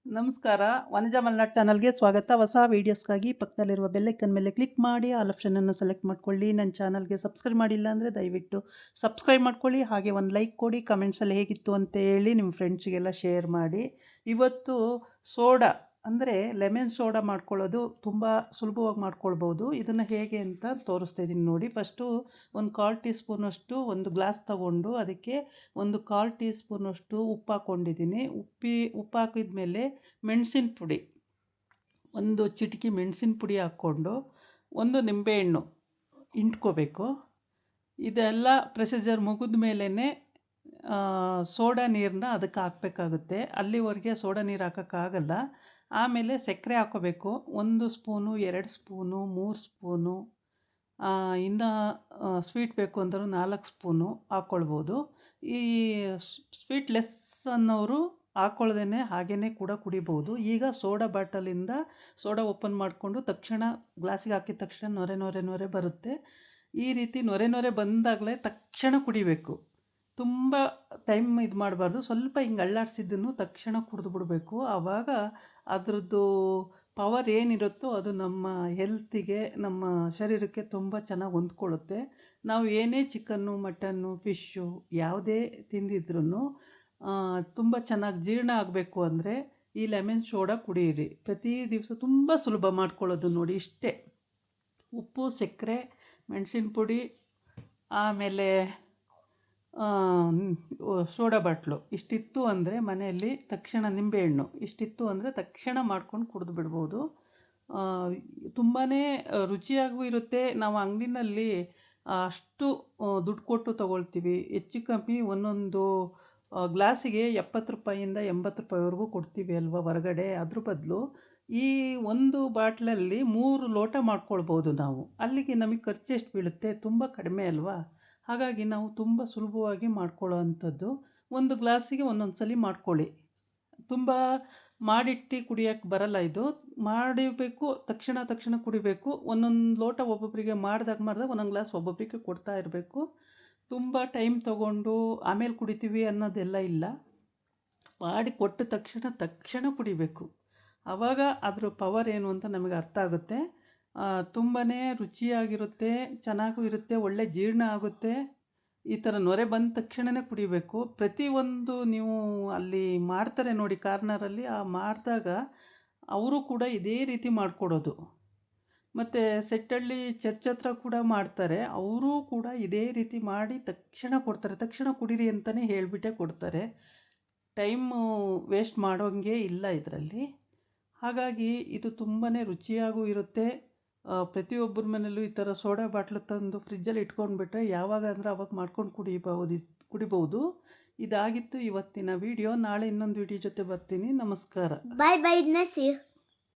ನಮಸ್ಕಾರ. ವನಜಾ ಮಲ್ನಾಡ್ ಚಾನಲ್ಗೆ ಸ್ವಾಗತ. ಹೊಸ ವೀಡಿಯೋಸ್ಗಾಗಿ ಪಕ್ಕದಲ್ಲಿರುವ ಬೆಲ್ ಐಕನ್ ಮೇಲೆ ಕ್ಲಿಕ್ ಮಾಡಿ ಆಲ್ ಆಪ್ಷನನ್ನು ಸೆಲೆಕ್ಟ್ ಮಾಡ್ಕೊಳ್ಳಿ. ನನ್ನ ಚಾನಲ್ಗೆ ಸಬ್ಸ್ಕ್ರೈಬ್ ಮಾಡಿಲ್ಲ ಅಂದರೆ ದಯವಿಟ್ಟು ಸಬ್ಸ್ಕ್ರೈಬ್ ಮಾಡ್ಕೊಳ್ಳಿ. ಹಾಗೆ ಒಂದು ಲೈಕ್ ಕೊಡಿ. ಕಮೆಂಟ್ಸಲ್ಲಿ ಹೇಗಿತ್ತು ಅಂತ ಹೇಳಿ ನಿಮ್ಮ ಫ್ರೆಂಡ್ಸಿಗೆಲ್ಲ ಶೇರ್ ಮಾಡಿ. ಇವತ್ತು ಸೋಡಾ ಅಂದರೆ ಲೆಮನ್ ಸೋಡಾ ಮಾಡ್ಕೊಳ್ಳೋದು ತುಂಬ ಸುಲಭವಾಗಿ ಮಾಡ್ಕೊಳ್ಬೋದು. ಇದನ್ನು ಹೇಗೆ ಅಂತ ತೋರಿಸ್ತಾ ಇದ್ದೀನಿ ನೋಡಿ. ಫಸ್ಟು ಒಂದು 1/4 ಟೀ ಸ್ಪೂನಷ್ಟು ಒಂದು ಗ್ಲಾಸ್ ತಗೊಂಡು ಅದಕ್ಕೆ ಒಂದು 1/4 ಟೀ ಸ್ಪೂನಷ್ಟು ಉಪ್ಪು ಹಾಕ್ಕೊಂಡಿದ್ದೀನಿ. ಉಪ್ಪು ಹಾಕಿದ ಮೇಲೆ ಮೆಣಸಿನ ಪುಡಿ, ಒಂದು ಚಿಟಿಕೆ ಮೆಣಸಿನ ಪುಡಿ ಹಾಕ್ಕೊಂಡು ಒಂದು ನಿಂಬೆಹಣ್ಣು ಹಿಂಡ್ಕೋಬೇಕು. ಇದೆಲ್ಲ ಪ್ರೊಸೀಜರ್ ಮುಗಿದ ಮೇಲೇ ಸೋಡಾ ನೀರನ್ನ ಅದಕ್ಕೆ ಹಾಕಬೇಕಾಗುತ್ತೆ. ಅಲ್ಲಿವರೆಗೆ ಸೋಡಾ ನೀರು ಹಾಕೋಕ್ಕಾಗಲ್ಲ. ಆಮೇಲೆ ಸಕ್ಕರೆ ಹಾಕ್ಕೋಬೇಕು. 1 ಸ್ಪೂನು, 2 ಸ್ಪೂನು, 3 ಸ್ಪೂನು, ಇನ್ನು ಸ್ವೀಟ್ ಬೇಕು ಅಂದರೂ 4 ಸ್ಪೂನು ಹಾಕ್ಕೊಳ್ಬೋದು. ಈ ಸ್ವೀಟ್ ಲೆಸ್ ಅನ್ನೋರು ಹಾಕ್ಕೊಳ್ದೇ ಹಾಗೇ ಕೂಡ ಕುಡಿಬೋದು. ಈಗ ಸೋಡಾ ಬಾಟಲಿಂದ ಸೋಡಾ ಓಪನ್ ಮಾಡಿಕೊಂಡು ತಕ್ಷಣ ಗ್ಲಾಸಿಗೆ ಹಾಕಿದ ತಕ್ಷಣ ನೊರೆ ನೊರೆ ನೊರೆ ಬರುತ್ತೆ. ಈ ರೀತಿ ನೊರೆ ನೊರೆ ಬಂದಾಗಲೇ ತಕ್ಷಣ ಕುಡಿಬೇಕು. ತುಂಬ ಟೈಮ್ ಇದು ಮಾಡಬಾರ್ದು. ಸ್ವಲ್ಪ ಹಿಂಗೆ ಅಳ್ಳಾಡಿಸಿದ್ದನ್ನು ತಕ್ಷಣ ಕುಡಿದು ಬಿಡಬೇಕು. ಆವಾಗ ಅದರದ್ದು ಪವರ್ ಏನಿರುತ್ತೋ ಅದು ನಮ್ಮ ಹೆಲ್ತಿಗೆ, ನಮ್ಮ ಶರೀರಕ್ಕೆ ತುಂಬ ಚೆನ್ನಾಗಿ ಹೊಂದ್ಕೊಳ್ಳುತ್ತೆ. ನಾವು ಏನೇ ಚಿಕನ್ನು, ಮಟನ್ನು, ಫಿಶ್ಶು ಯಾವುದೇ ತಿಂದಿದ್ರೂ ತುಂಬ ಚೆನ್ನಾಗಿ ಜೀರ್ಣ ಆಗಬೇಕು ಅಂದರೆ ಈ ಲೆಮನ್ ಸೋಡಾ ಕುಡಿಯಿರಿ. ಪ್ರತಿ ದಿವಸ ತುಂಬ ಸುಲಭ ಮಾಡ್ಕೊಳ್ಳೋದು ನೋಡಿ. ಇಷ್ಟೇ, ಉಪ್ಪು, ಸಕ್ಕರೆ, ಮೆಣಸಿನ ಪುಡಿ, ಆಮೇಲೆ ಸೋಡಾ ಬಾಟ್ಲು ಇಷ್ಟಿತ್ತು ಅಂದರೆ ಮನೆಯಲ್ಲಿ ತಕ್ಷಣ ನಿಂಬೆಹಣ್ಣು ಇಷ್ಟಿತ್ತು ಅಂದರೆ ತಕ್ಷಣ ಮಾಡ್ಕೊಂಡು ಕುಡಿದು ಬಿಡ್ಬೋದು. ತುಂಬಾ ರುಚಿಯಾಗೂ ಇರುತ್ತೆ. ನಾವು ಅಂಗಡಿನಲ್ಲಿ ಅಷ್ಟು ದುಡ್ಡು ಕೊಟ್ಟು ತೊಗೊಳ್ತೀವಿ. ಹೆಚ್ಚು ಕಮ್ಮಿ ಒಂದೊಂದು ಗ್ಲಾಸಿಗೆ 70 ರೂಪಾಯಿಂದ 80 ರೂಪಾಯಿವರೆಗೂ ಕೊಡ್ತೀವಿ ಅಲ್ವಾ ಹೊರಗಡೆ. ಅದ್ರ ಬದಲು ಈ ಒಂದು ಬಾಟ್ಲಲ್ಲಿ 3 ಲೋಟ ಮಾಡ್ಕೊಳ್ಬೋದು ನಾವು. ಅಲ್ಲಿಗೆ ನಮಗೆ ಖರ್ಚು ಎಷ್ಟು ಬೀಳುತ್ತೆ? ತುಂಬ ಕಡಿಮೆ ಅಲ್ವಾ. ಹಾಗಾಗಿ ನಾವು ತುಂಬ ಸುಲಭವಾಗಿ ಮಾಡ್ಕೊಳ್ಳೋ ಅಂಥದ್ದು. ಒಂದು ಗ್ಲಾಸಿಗೆ ಒಂದೊಂದು ಸಲ ಮಾಡ್ಕೊಳ್ಳಿ. ತುಂಬ ಮಾಡಿಟ್ಟು ಕುಡಿಯೋಕ್ಕೆ ಬರಲ್ಲ ಇದು. ಮಾಡಿಬೇಕು, ತಕ್ಷಣ ಕುಡಿಬೇಕು. ಒಂದೊಂದು ಲೋಟ ಒಬ್ಬೊಬ್ಬರಿಗೆ ಮಾಡಿದಾಗ ಒಂದೊಂದು ಗ್ಲಾಸ್ ಒಬ್ಬೊಬ್ಬರಿಗೆ ಕೊಡ್ತಾ ಇರಬೇಕು. ತುಂಬ ಟೈಮ್ ತೊಗೊಂಡು ಆಮೇಲೆ ಕುಡಿತೀವಿ ಅನ್ನೋದೆಲ್ಲ ಇಲ್ಲ. ಮಾಡಿ ಕೊಟ್ಟ ತಕ್ಷಣ ಕುಡಿಬೇಕು. ಆವಾಗ ಅದ್ರ ಪವರ್ ಏನು ಅಂತ ನಮಗೆ ಅರ್ಥ ಆಗುತ್ತೆ. ತುಂಬಾ ರುಚಿಯಾಗಿರುತ್ತೆ, ಚೆನ್ನಾಗೂ ಇರುತ್ತೆ, ಒಳ್ಳೆ ಜೀರ್ಣ ಆಗುತ್ತೆ. ಈ ಥರ ನೊರೆ ಬಂದ ತಕ್ಷಣವೇ ಕುಡಿಬೇಕು. ಪ್ರತಿಯೊಂದು ನೀವು ಅಲ್ಲಿ ಮಾಡ್ತಾರೆ ನೋಡಿ ಕಾರ್ನರಲ್ಲಿ, ಮಾಡಿದಾಗ ಅವರು ಕೂಡ ಇದೇ ರೀತಿ ಮಾಡಿಕೊಡೋದು. ಮತ್ತು ಸೆಟ್ಟಳ್ಳಿ ಚರ್ಚ್ ಹತ್ರ ಕೂಡ ಮಾಡ್ತಾರೆ. ಅವರೂ ಕೂಡ ಇದೇ ರೀತಿ ಮಾಡಿ ತಕ್ಷಣ ಕೊಡ್ತಾರೆ. ತಕ್ಷಣ ಕುಡೀರಿ ಅಂತಲೇ ಹೇಳಿಬಿಟ್ಟೇ ಕೊಡ್ತಾರೆ. ಟೈಮು ವೇಸ್ಟ್ ಮಾಡೋಂಗೆ ಇಲ್ಲ ಇದರಲ್ಲಿ. ಹಾಗಾಗಿ ಇದು ತುಂಬಾ ರುಚಿಯಾಗೂ ಇರುತ್ತೆ. ಪ್ರತಿಯೊಬ್ಬರ ಮನೆಯಲ್ಲೂ ಈ ಥರ ಸೋಡಾ ಬಾಟ್ಲು ತಂದು ಫ್ರಿಜ್ಜಲ್ಲಿ ಇಟ್ಕೊಂಡ್ಬಿಟ್ರೆ ಯಾವಾಗ ಅಂದರೆ ಅವಾಗ ಮಾಡ್ಕೊಂಡು ಕುಡಿಬೋದು. ಇದಾಗಿತ್ತು ಇವತ್ತಿನ ವಿಡಿಯೋ. ನಾಳೆ ಇನ್ನೊಂದು ವಿಡಿಯೋ ಜೊತೆ ಬರ್ತೀನಿ. ನಮಸ್ಕಾರ. ಬಾಯ್ ಬಾಯ್ ನಸೀರ್.